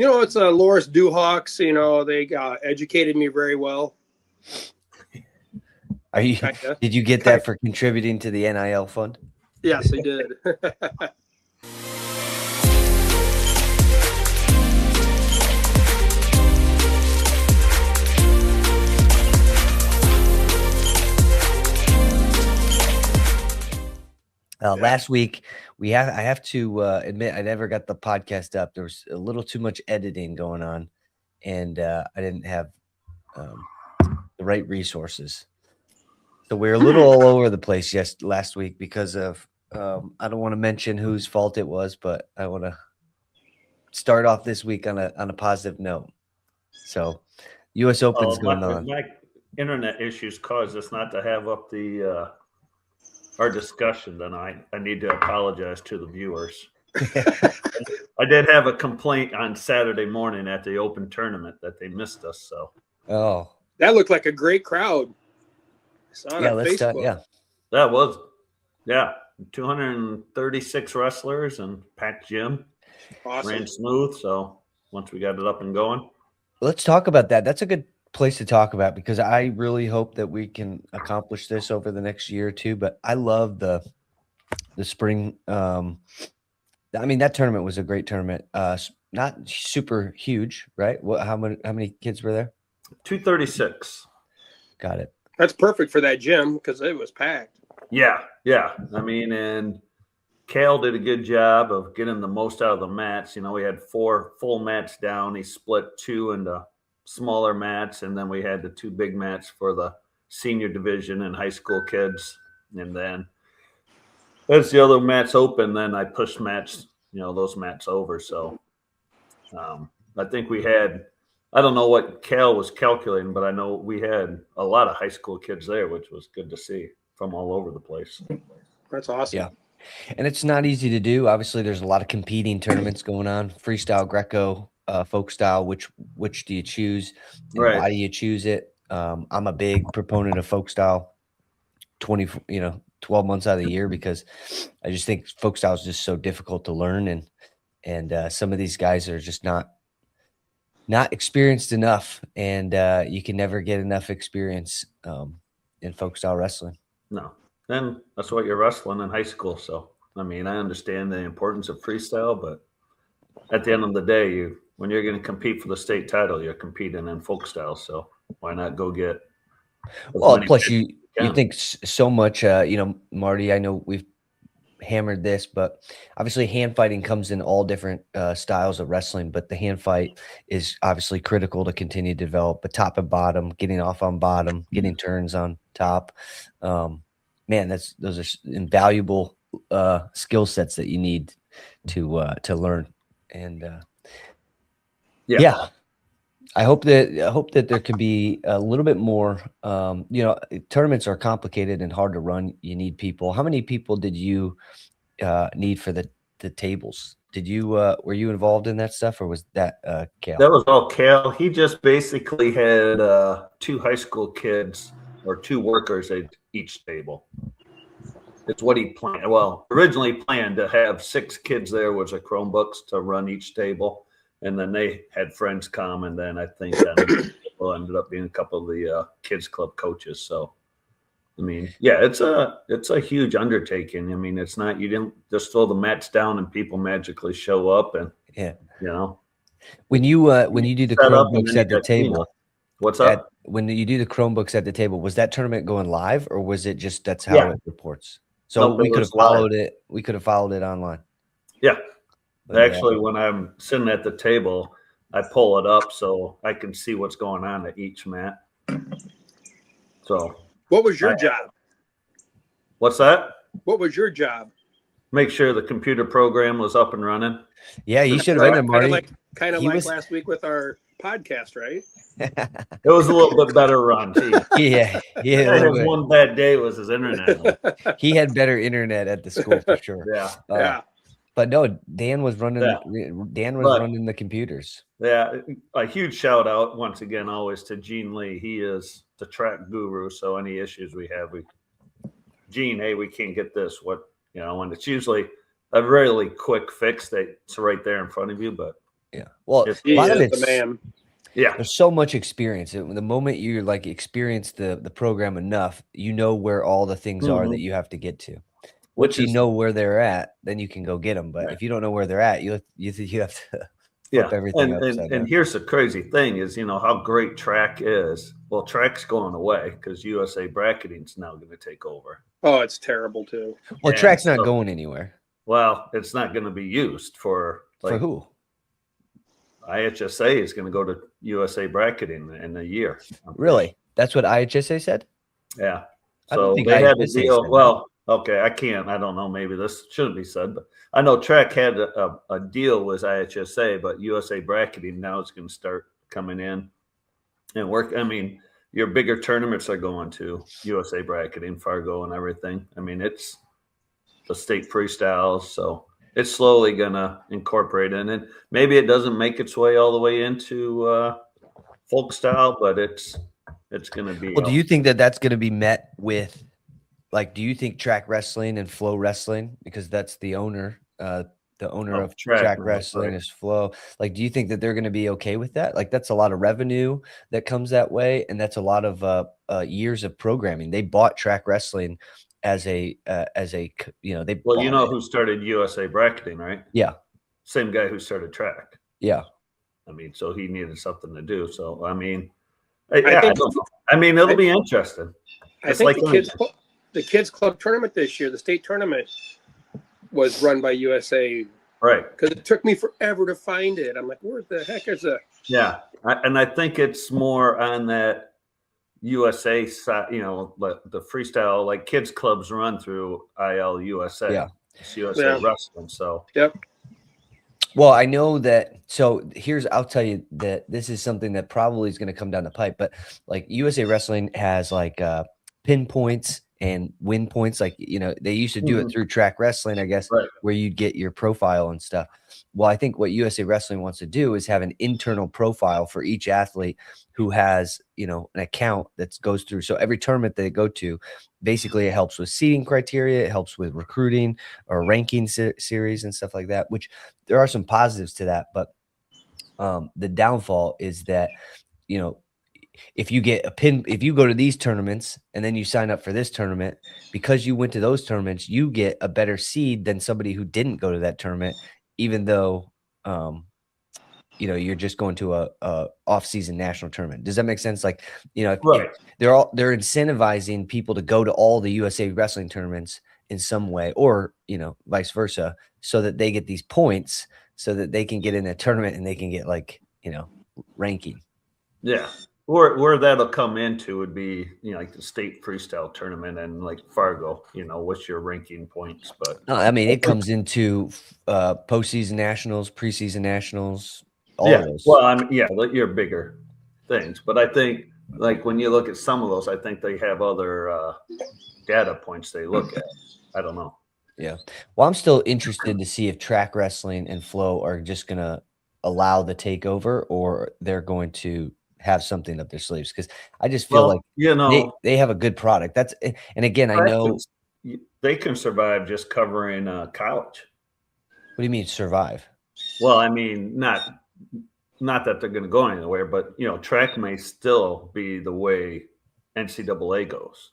It's Loris Duhawks. They educated me very well. Did you get that for contributing to the NIL fund? Yes, I did. Last week, I have to admit, I never got the podcast up. There was a little too much editing going on, and I didn't have the right resources. So we were a little all over the place last week because of I don't want to mention whose fault it was, but I want to start off this week on a positive note. So, U.S. Open's going on. My internet issues caused us not to have up our discussion. Then I need to apologize to the viewers. I did have a complaint on Saturday morning at the Open tournament that they missed us. So, that looked like a great crowd. I saw it on Facebook. That was 236 wrestlers and packed gym. Awesome. Ran smooth. So once we got it up and going, let's talk about that. That's a good place to talk about because I really hope that we can accomplish this over the next year or two. But I love the spring. That tournament was a great tournament. Not super huge, right? How many kids were there? 236. Got it. That's perfect for that gym because it was packed. Yeah. And Cal did a good job of getting the most out of the mats. We had 4 full mats down. He split 2 into smaller mats, and then we had the 2 big mats for the senior division and high school kids. And then as the other mats open, then I pushed those mats over. So I think we had, I don't know what Cal was calculating, but I know we had a lot of high school kids there, which was good to see from all over the place. That's awesome. Yeah. And it's not easy to do. Obviously, there's a lot of competing tournaments going on. Freestyle, Greco, folk style. Which do you choose? Right. Why do you choose it? I'm a big proponent of folk style 12 months out of the year because I just think folk style is just so difficult to learn. And some of these guys are just not experienced enough. And you can never get enough experience in folk style wrestling. No. Then that's what you're wrestling in high school. So, I understand the importance of freestyle, but at the end of the day, when you're going to compete for the state title, you're competing in folk style. So why not go get? Well, plus you think so much, Marty, I know we've hammered this, but obviously hand fighting comes in all different styles of wrestling, but the hand fight is obviously critical to continue to develop the top and bottom, getting off on bottom, getting turns on top. Man, those are invaluable skill sets that you need to learn. And I hope that there can be a little bit more. Tournaments are complicated and hard to run. You need people. How many people did you need for the tables? Did you were you involved in that stuff, or was that Cal? That was all Cal. He just basically had 2 high school kids or 2 workers at each table. It's what he planned. Well, originally planned to have 6 kids there with the Chromebooks to run each table, and then they had friends come, and then I think people ended up being a couple of the kids club coaches. So, it's a huge undertaking. It's not, you didn't just throw the mats down and people magically show up, and when you do the Chromebooks at the table. What's up? When you do the Chromebooks at the table, was that tournament going live, or was it just that's how it reports? So we could have followed it. We could have followed it online. Yeah. Actually, when I'm sitting at the table, I pull it up so I can see what's going on at each mat. So what was your job? What's that? What was your job? Make sure the computer program was up and running. Yeah, you should have been there, Marty. Kind of like last week with our podcast, right? It was a little bit better run. Yeah. His one bad day was his internet. He had better internet at the school for sure. Yeah. But no, Dan was running. Running the computers. Yeah, a huge shout out once again, always to Gene Lee. He is the track guru. So any issues we have, Gene, hey, we can't get this. And it's usually a really quick fix that's right there in front of you. But Yeah. Well, It's- a lot of He is the it's man. Yeah. there's so much experience. The moment you like experience the program enough, you know where all the things are that Mhm. you have to get to. Which Once you is know where they're at, then you can go get them. But Right. if you don't know where they're at, you have to yeah. flip everything And upside down. here's the crazy thing is, how great track is. Well, track's going away because USA bracketing's now going to take over. Oh, it's terrible too. Well, And track's not so- going anywhere. Well, it's not going to be used for For who? IHSA is going to go to USA bracketing in a year. I'm pretty Really? That's what IHSA said? sure. Yeah. I don't So think they had a IHSA said deal. that. Well, okay, I can't. I don't know. Maybe this shouldn't be said, but I know track had a deal with IHSA, but USA bracketing now is going to start coming in and work. I mean, your bigger tournaments are going to USA bracketing, Fargo, and everything. I mean, it's the state freestyles, so it's slowly gonna incorporate in it. Maybe it doesn't make its way all the way into folk style, but it's gonna be. Well, do you think that that's going to be met with, like, do you think track wrestling and flow wrestling, because that's the owner of track now, wrestling right. is Flow. Like, do you think that they're going to be okay with that? Like, that's a lot of revenue that comes that way, and that's a lot of years of programming. They bought track wrestling as a they Well, you bought know it. who started USA bracketing, right? Yeah, Same guy who started track. yeah. I mean, so he needed something to do. So I mean, I yeah, I think don't know. I mean, it'll be interesting. I It's think like the kids club tournament this year, the state tournament, was run by USA right. because it took me forever to find it. I'm like, where the heck is it? Yeah, and I think it's more on that USA side. The freestyle, like kids clubs run through IL USA. Yeah. It's USA Yeah. Wrestling. So Yep. Well, I know that. So I'll tell you that this is something that probably is going to come down the pipe, but like USA Wrestling has like pin points and win points. Like, they used to do it Mhm. through track wrestling, I guess, Right. where you'd get your profile and stuff. Well, I think what USA Wrestling wants to do is have an internal profile for each athlete who has, an account that goes through. So every tournament they go to, basically it helps with seating criteria. It helps with recruiting or ranking series and stuff like that, which there are some positives to that. But the downfall is that, if you get a pin, if you go to these tournaments and then you sign up for this tournament, because you went to those tournaments, you get a better seed than somebody who didn't go to that tournament, even though, you're just going to a off-season national tournament. Does that make sense? Like, Right. they're incentivizing people to go to all the USA Wrestling tournaments in some way, or, vice versa, so that they get these points so that they can get in a tournament and they can get ranking. Yeah. Where that'll come into would be, like the state freestyle tournament and like Fargo, what's your ranking points. But No, I mean, it comes into postseason nationals, preseason nationals, all yeah, of those. well, like your bigger things. But I think like when you look at some of those, I think they have other data points they look at. I don't know. Yeah. Well, I'm still interested to see if track wrestling and flow are just going to allow the takeover, or they're going to have something up their sleeves, because I just feel like they have a good product. And again, I know. They can survive just covering college. What do you mean survive? Well, I mean, not that they're going to go anywhere, but track may still be the way NCAA goes.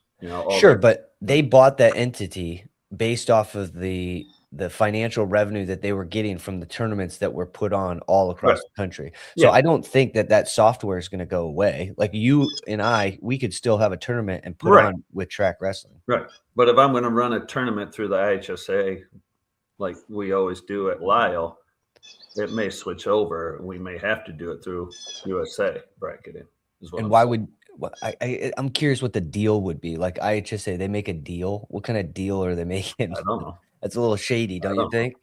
Sure, but they bought that entity based off of the financial revenue that they were getting from the tournaments that were put on all across the country. So I don't think that software is going to go away. Like you and I, we could still have a tournament and put on with track wrestling. Right. But if I'm going to run a tournament through the IHSA, like we always do at Lyle, it may switch over. We may have to do it through USA bracketing. And why would I'm curious what the deal would be. Like IHSA, they make a deal. What kind of deal are they making? I don't know. That's a little shady, don't you think?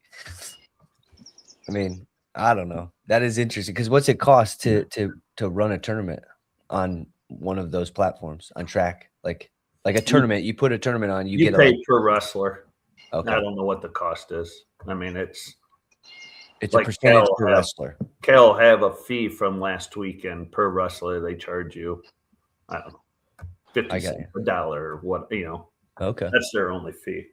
I mean, I don't know. That is interesting, because what's it cost to run a tournament on one of those platforms on track? Like a tournament, you put a tournament on, you get pay per wrestler. Okay. I don't know what the cost is. I mean, it's like a percentage per wrestler. Cal have a fee from last weekend per wrestler. They charge you, I don't know, 50 cents, $1 or what, Okay. That's their only fee.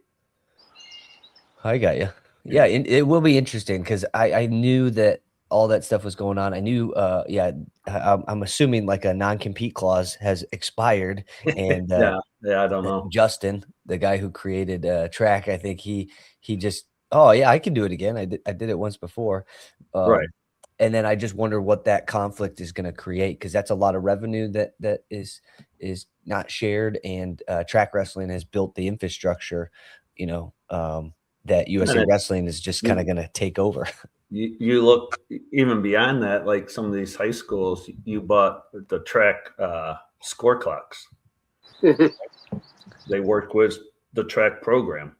I got you. Yeah, it will be interesting, because I knew that all that stuff was going on, I knew, I'm assuming like a non-compete clause has expired, and I don't know. Justin, the guy who created track, I think he just, oh yeah, I can do it again. I did it once before, Right. and then I just wonder what that conflict is going to create, because that's a lot of revenue that is not shared, and track wrestling has built the infrastructure, that USA Wrestling is just kind of going to take over. You look even beyond that, like some of these high schools, you bought the track score clocks. They work with the track program.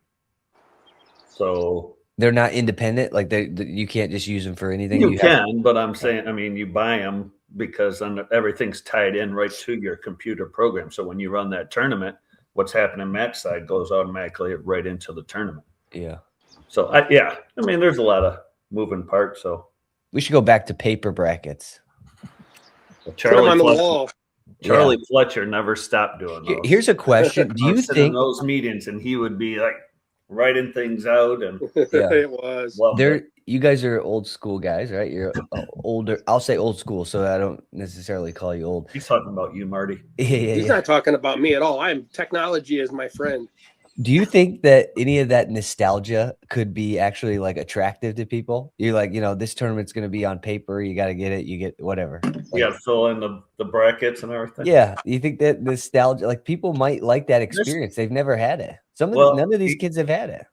So they're not independent. Like you can't just use them for anything. You can, but I'm saying, I mean, you buy them because everything's tied in right to your computer program. So when you run that tournament, what's happening match side goes automatically right into the tournament. Yeah. So I mean, there's a lot of moving parts. So we should go back to paper brackets. Charlie on the wall. Charlie Fletcher never stopped doing those. Here's a question: do you think in those meetings, and he would be like writing things out, and it was there. You guys are old school guys, right? You're older. I'll say old school, so I don't necessarily call you old. He's talking about you, Marty. He's not talking about me at all. Technology is my friend. Do you think that any of that nostalgia could be actually like attractive to people? You're like, this tournament's going to be on paper. You got to get it. You get whatever. You got to fill in the brackets and everything. Yeah. You think that nostalgia, like people might like that experience. They've never had it. None of these kids have had it.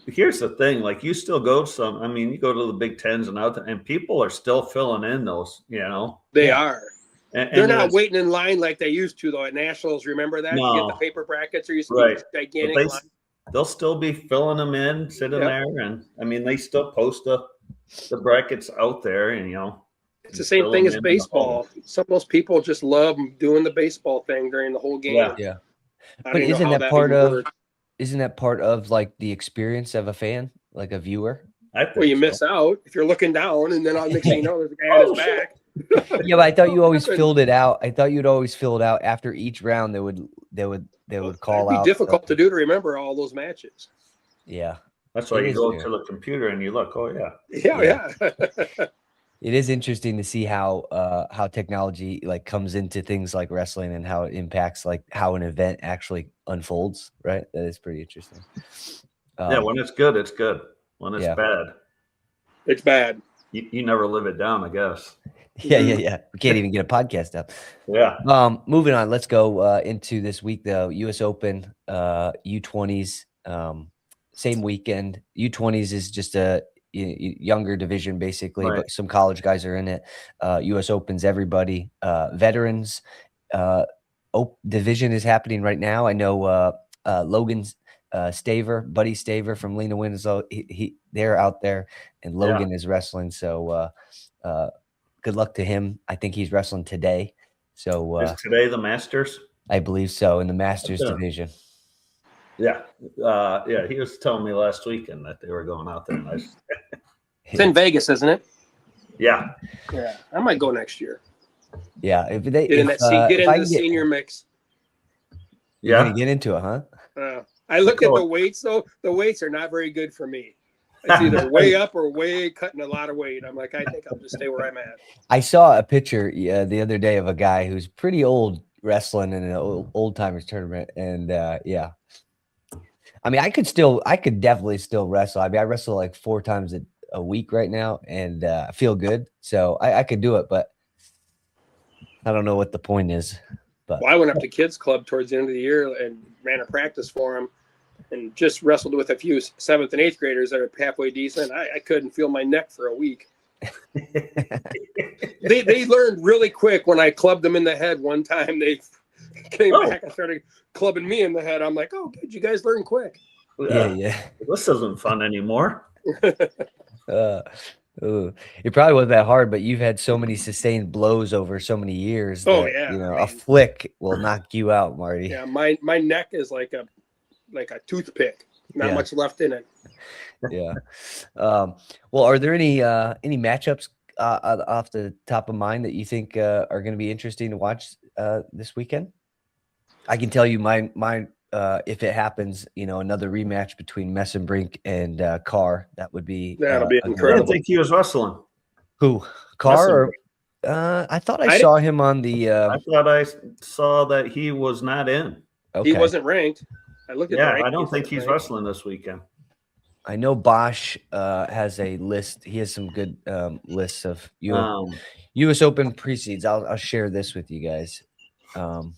Here's the thing. Like you still go to you go to the Big Tens and out there, and people are still filling in those, They are. And they're not waiting in line like they used to, though, at Nationals. Remember that? No. You get the paper brackets, or you see gigantic line. They'll still be filling them in, sitting there. And, they still post the brackets out there. And, it's the same thing as baseball. Some of those people just love doing the baseball thing during the whole game. Yeah. But isn't that part of like the experience of a fan, like a viewer? Well, you miss out if you're looking down, and then next thing you know, there's a guy on his back. Yeah, but I thought you always filled it out. I thought you'd always fill it out after each round. They would call out. It'd be difficult to do to remember all those matches. Yeah, that's why you go to the computer and you look. Oh yeah. It is interesting to see how technology like comes into things like wrestling and how it impacts like how an event actually unfolds. Right, that is pretty interesting. When it's good, it's good. When it's bad, it's bad. You never live it down, I guess. Yeah. We can't even get a podcast up. Yeah. Moving on. Let's go into this week though. U.S. Open, U20s, same weekend. U20s is just a younger division basically, but some college guys are in it. U.S. Open's everybody. Veterans division is happening right now. I know Logan's Buddy Staver from Lena Winslow. They're out there, and Logan is wrestling. So good luck to him. I think he's wrestling today. So is today the Masters? I believe so, in the Masters division. Yeah. He was telling me last weekend that they were going out there. It's in Vegas, isn't it? Yeah. I might go next year. Yeah, if they get into the senior mix. You're gonna get into it, huh? I look at the weights though. The weights are not very good for me. It's either way up or way cutting a lot of weight. I'm like, I think I'll just stay where I'm at. I saw a picture the other day of a guy who's pretty old wrestling in an old timers tournament, and I could definitely still wrestle. I wrestle like 4 times a week right now, and I feel good, so I could do it, but I don't know what the point is. But I went up to Kids Club towards the end of the year and ran a practice for them, and just wrestled with a few 7th and 8th graders that are halfway decent. I couldn't feel my neck for a week. They learned really quick when I clubbed them in the head one time. They came back and started clubbing me in the head. I'm like, oh, good, you guys learn quick. Yeah. This isn't fun anymore. It probably wasn't that hard, but you've had so many sustained blows over so many years. A flick will knock you out, Marty. Yeah, my neck is like a toothpick. Not much left in it. Yeah. Well, are there any matchups off the top of mind that you think are going to be interesting to watch this weekend? I can tell you mine. If it happens, another rematch between Messenbrink and Carr, that'll be incredible. I didn't think he was wrestling. Who? Carr? Or, I thought I saw him on the. I thought I saw that he was not in. Okay. He wasn't ranked. I looked at the rankings. I don't think he's wrestling this weekend. I know Bosch has a list. He has some good lists of U.S. Open pre-seeds. I'll share this with you guys. Because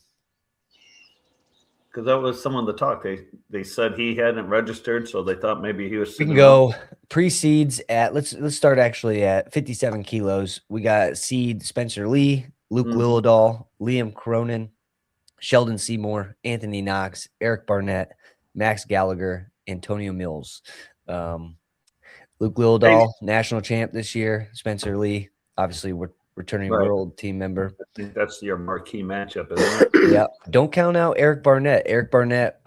that was some of the talk. They said he hadn't registered, so they thought maybe he was. We can go pre-seeds at let's start actually at 57 kilos. We got seed Spencer Lee, Luke Lillidahl, Liam Cronin, Sheldon Seymour, Anthony Knox, Eric Barnett, Max Gallagher, Antonio Mills. Luke Lillidahl, national champ this year. Spencer Lee, obviously returning world team member. I think that's your marquee matchup, isn't it? Yeah. Don't count out Eric Barnett. Eric Barnett,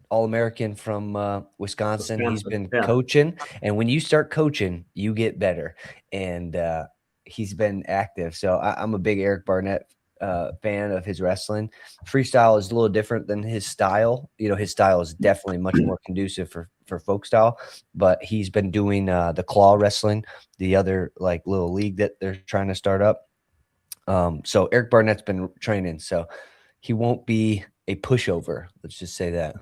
All-American from Wisconsin. He's been coaching. And when you start coaching, you get better. And he's been active. So I'm a big Eric Barnett fan of his wrestling. Freestyle is a little different than his style. You know, his style is definitely much more conducive for folk style, but he's been doing the claw wrestling, the other like little league that they're trying to start up. So Eric Barnett's been training, so he won't be a pushover. Let's just say that.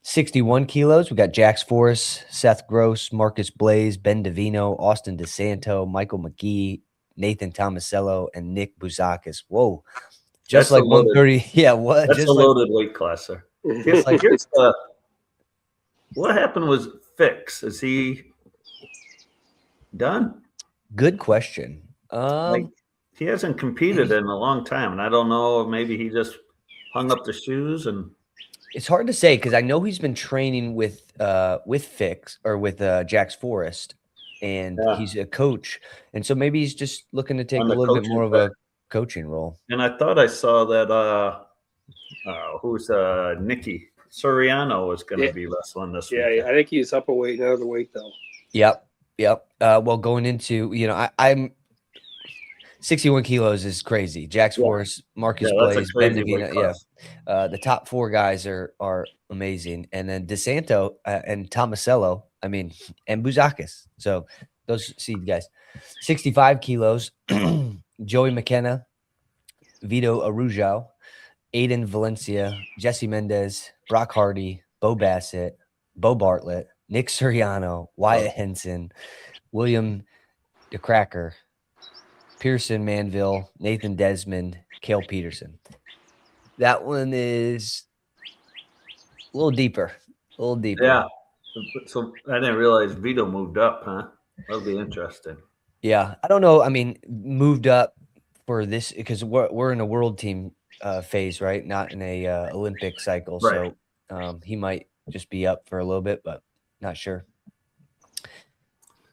61 kilos. We got Jax Forrest, Seth Gross, Marcus Blaze, Ben Davino, Austin DeSanto, Michael McGee, Nathan Tomasello, and Nick Bouzakis. Whoa. Just like 130. Yeah, what? That's just a loaded weight class, sir. What happened was Fix. Is he done? Good question. He hasn't competed in a long time, and I don't know. Maybe he just hung up the shoes, and it's hard to say because I know he's been training with Fix or with Jax Forrest, and he's a coach, and so maybe he's just looking to take a little bit more of a coaching role. And I thought I saw that. Who's Nikki Soriano was going to be wrestling this week. Yeah, I think he's up a weight, another weight though. Yep. Well, going into I'm 61 kilos is crazy. Jax Forrest, Marcus Blaze, Ben Davina. The top four guys are amazing, and then DeSanto and Tomasello. I mean, and Bouzakis. So those seed guys. 65 kilos. Joey McKenna, Vito Arujao, Aiden Valencia, Jesse Mendez, Brock Hardy, Bo Bassett, Bo Bartlett, Nick Suriano, Wyatt Henson, William DeCracker, Pearson Manville, Nathan Desmond, Cale Peterson. That one is a little deeper. Yeah. So I didn't realize Vito moved up, huh? That'll be interesting. Yeah. I don't know. I mean, moved up for this because we're in a world team phase, right? Not in a Olympic cycle. Right. So he might just be up for a little bit, but not sure.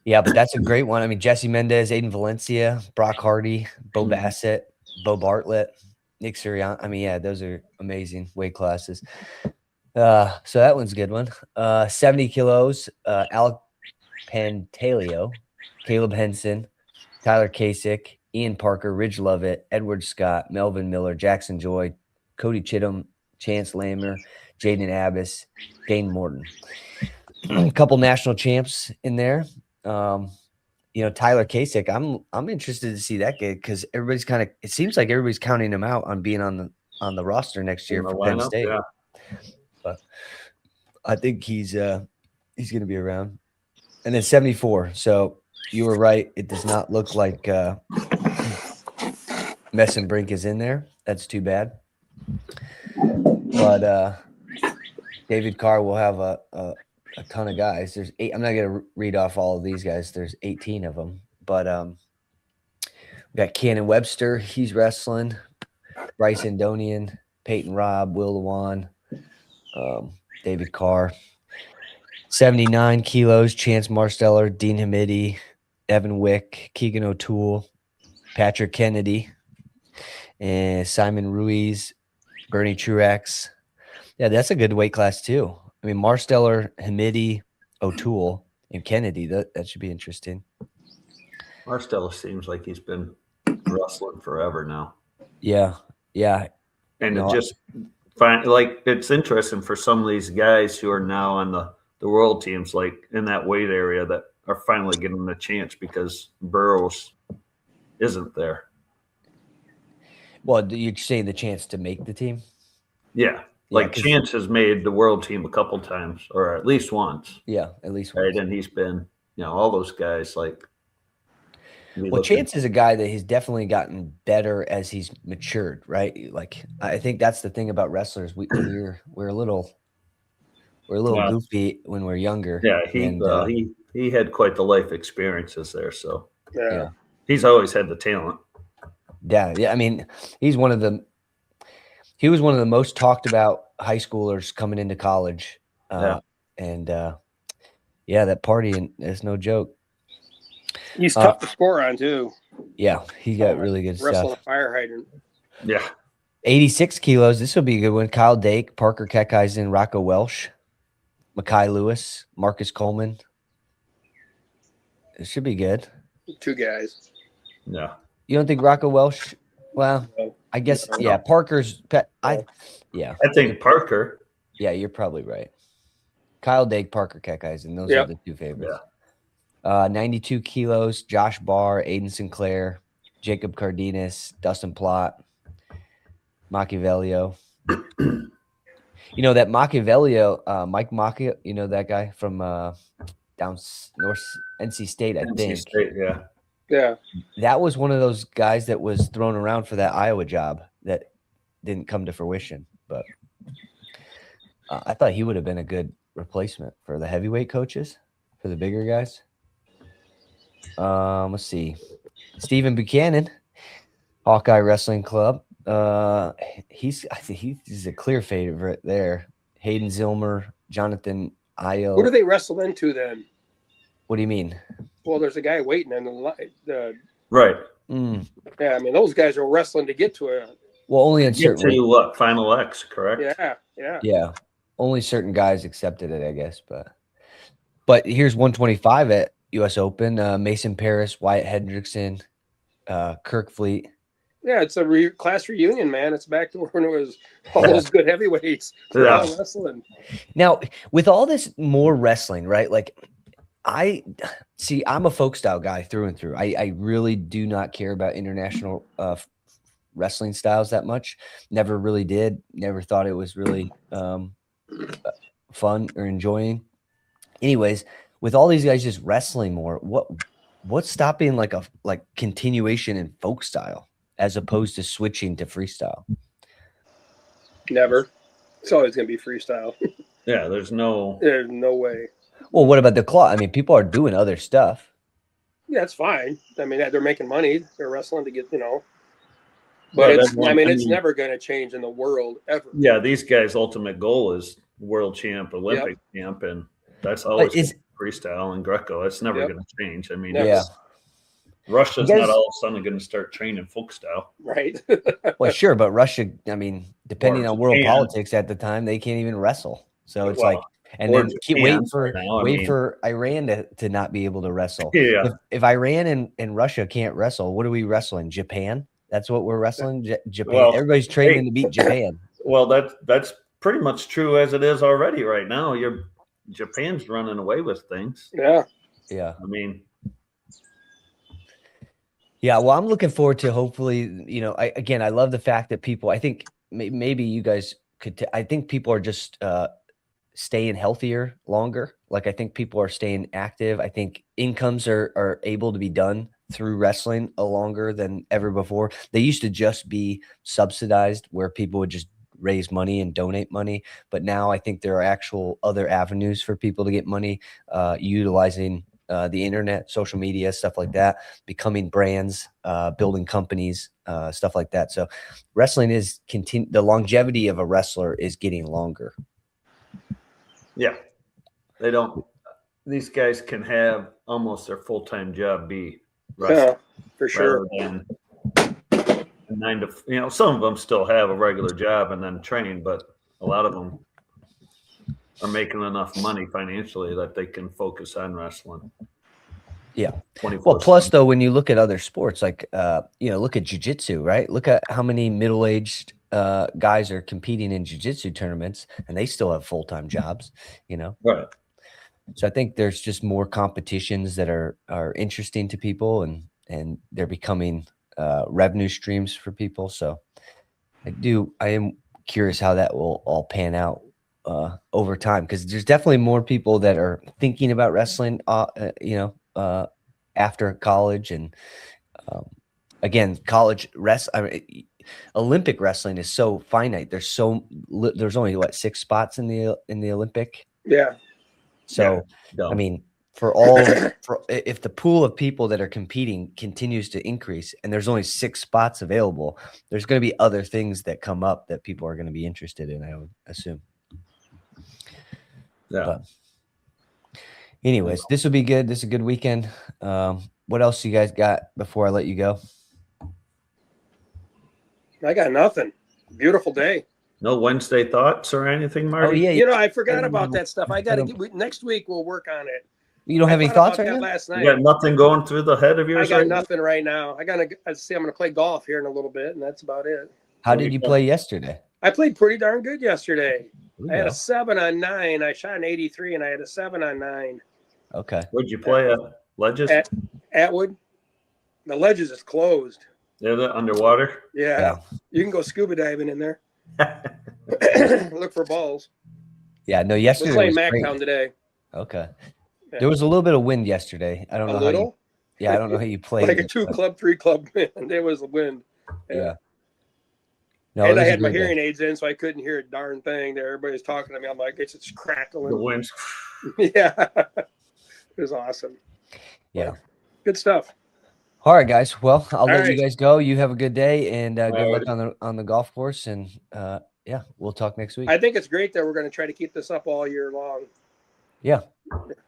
Yeah, but that's a great one. I mean, Jesse Mendez, Aiden Valencia, Brock Hardy, Bo Bassett, Bo Bartlett, Nick Suriano. I mean, yeah, those are amazing weight classes. So that one's a good one. 70 kilos, Alec Pantaleo, Caleb Henson, Tyler Kasich, Ian Parker, Ridge Lovett, Edward Scott, Melvin Miller, Jackson Joy, Cody Chittum, Chance Lammer, Jaden Abbas, Dane Morton. A couple national champs in there. Tyler Kasich, I'm interested to see that kid because everybody's it seems like everybody's counting him out on being on the roster next year for Penn State. Yeah. But I think he's going to be around. And then 74. So you were right. It does not look like Messenbrink is in there. That's too bad. But David Carr will have a ton of guys. There's 8. I'm not going to read off all of these guys. There's 18 of them. But we got Cannon Webster. He's wrestling. Bryce Endonian, Peyton Robb, Will Lewan, David Carr. 79 kilos, Chance Marsteller, Dean Hamidi, Evan Wick, Keegan O'Toole, Patrick Kennedy, and Simon Ruiz, Bernie Truex. Yeah, that's a good weight class too. I mean, Marsteller, Hamidi, O'Toole, and Kennedy. That should be interesting. Marsteller seems like he's been wrestling forever now. Yeah. And it's interesting for some of these guys who are now on the world teams, like in that weight area, that are finally getting the chance because Burrows isn't there. Well, you're saying the chance to make the team? Yeah. Like Chance has made the world team a couple times, or at least once. Yeah, at least once. once. And he's been, all those guys like. Well, Chance is a guy that he's definitely gotten better as he's matured, right? Like I think that's the thing about wrestlers. We're a little goofy when we're younger. Yeah, he had quite the life experiences there, so yeah. He's always had the talent. Yeah. I mean, he was one of the most talked about high schoolers coming into college. That party is no joke. He's tough to score on too. Yeah, he got really good wrestling stuff. a fire hydrant. Yeah. 86 kilos. This will be a good one. Kyle Dake, Parker Keckeisen, Rocco Welsh, Mackay Lewis, Marcus Coleman. It should be good. 2 guys. Yeah. You don't think Rocco Welsh? Well, I guess Parker's pet. I think Parker. Yeah, you're probably right. Kyle Dake, Parker Keckeisen. Those are the 2 favorites. Yeah. 92 kilos, Josh Barr, Aiden Sinclair, Jacob Cardenas, Dustin Plott, Machiavello. That Machiavello, Mike Macchia, that guy from down North NC State, I think. State, yeah. Yeah. That was one of those guys that was thrown around for that Iowa job that didn't come to fruition. But I thought he would have been a good replacement for the heavyweight coaches, for the bigger guys. Let's see. Stephen Buchanan, Hawkeye Wrestling Club. I think he's a clear favorite there. Hayden Zilmer, Jonathan Io. Who do they wrestle into then? What do you mean? Well, there's a guy waiting in the right. Yeah, I mean those guys are wrestling to get to it. Well, only in certain. To what? Final X, correct? Yeah. Only certain guys accepted it, I guess. But here's 125 at U.S. Open. Mason Paris, Wyatt Hendrickson, Kirk Fleet. Yeah, it's a class reunion, man. It's back to when it was all those good heavyweights wrestling. Now, with all this more wrestling, right? Like, I'm a folk style guy through and through. I really do not care about international wrestling styles that much. Never really did. Never thought it was really fun or enjoying. Anyways, with all these guys just wrestling more, what's stopping like continuation in folk style as opposed to switching to freestyle? Never. It's always going to be freestyle. Yeah, there's no way. Well, what about the claw? I mean, people are doing other stuff. Yeah, it's fine. I mean, they're making money. They're wrestling to get, But it's never going to change in the world ever. Yeah, these guys' ultimate goal is world champ, Olympic champ, and that's always freestyle and Greco. It's never going to change. I mean, Russia's not all of a sudden going to start training folk style. Right. Well, sure, but Russia, I mean, depending on world politics at the time, they can't even wrestle. So it's and then wait for Iran to not be able to wrestle. Yeah. If Iran and Russia can't wrestle, what are we wrestling? Japan? That's what we're wrestling? Japan. Well, everybody's training to beat Japan. Well, that's pretty much true as it is already right now. Japan's running away with things. Yeah. Yeah. I mean, yeah, well, I'm looking forward to hopefully, I love the fact that people, I think maybe you guys could, I think people are just staying healthier longer. Like, I think people are staying active. I think incomes are able to be done through wrestling longer than ever before. They used to just be subsidized where people would just raise money and donate money. But now I think there are actual other avenues for people to get money, utilizing the internet, social media, stuff like that, becoming brands, building companies, stuff like that. So wrestling is the longevity of a wrestler is getting longer. Yeah. These guys can have almost their full-time job be wrestling. Yeah, for sure. Than 9 to, some of them still have a regular job and then train, but a lot of them are making enough money financially that they can focus on wrestling. Yeah. Well, plus though, when you look at other sports, like, look at jiu-jitsu, right? Look at how many middle-aged guys are competing in jiu-jitsu tournaments and they still have full-time jobs, Right. So I think there's just more competitions that are interesting to people, and they're becoming revenue streams for people. So I am curious how that will all pan out over time, because there's definitely more people that are thinking about wrestling, after college. And again, Olympic wrestling is so finite. There's only 6 spots in the Olympic. Yeah. So, Yeah. I mean, if the pool of people that are competing continues to increase and there's only 6 spots available, there's going to be other things that come up that people are going to be interested in, I would assume. Yeah. But anyways, this will be good. This is a good weekend. What else you guys got before I let you go? I got nothing. Beautiful day. No Wednesday thoughts or anything, Marty? Oh yeah, You know, I forgot about that stuff. I got to get next week. We'll work on it. You don't have any thoughts right now? Last night. You got nothing going through the head of yours? I got right nothing right now. I'm going to play golf here in a little bit, and that's about it. How did you play yesterday? I played pretty darn good yesterday. I had go. a 7 on 9. I shot an 83, and I had a 7 on 9. Okay. Where'd you play at? Ledges? At Atwood. The Ledges is closed. They're underwater? Yeah. You can go scuba diving in there. Look for balls. Yeah, no, yesterday We're playing was great. Mactown today. Okay. Yeah. There was a little bit of wind yesterday. I don't know A little? I don't know how you played. Like a 2 club, 3 club wind. There was a wind. Yeah. No, and I had my hearing aids in, so I couldn't hear a darn thing there. Everybody's talking to me. I'm like, it's just crackling. The wind's. Yeah. It was awesome. Yeah. Good stuff. All right, guys. Well, I'll let right. you guys go. You have a good day, and good right. luck on the golf course. And yeah, we'll talk next week. I think it's great that we're going to try to keep this up all year long. Yeah.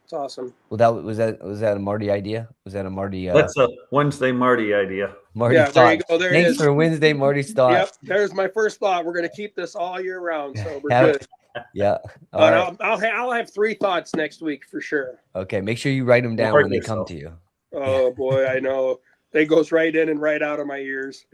It's awesome. Well, was that a Marty idea? Was that a Marty? That's a Wednesday Marty idea. Marty Yeah, thought. there you go. There it Thanks is. for Wednesday, Marty's thought. Yep, there's my first thought. We're going to keep this all year round, so we're Have- good. Yeah. All right. I'll have 3 thoughts next week for sure. Okay. Make sure you write them down when they come to you. Oh boy, I know. They goes right in and right out of my ears.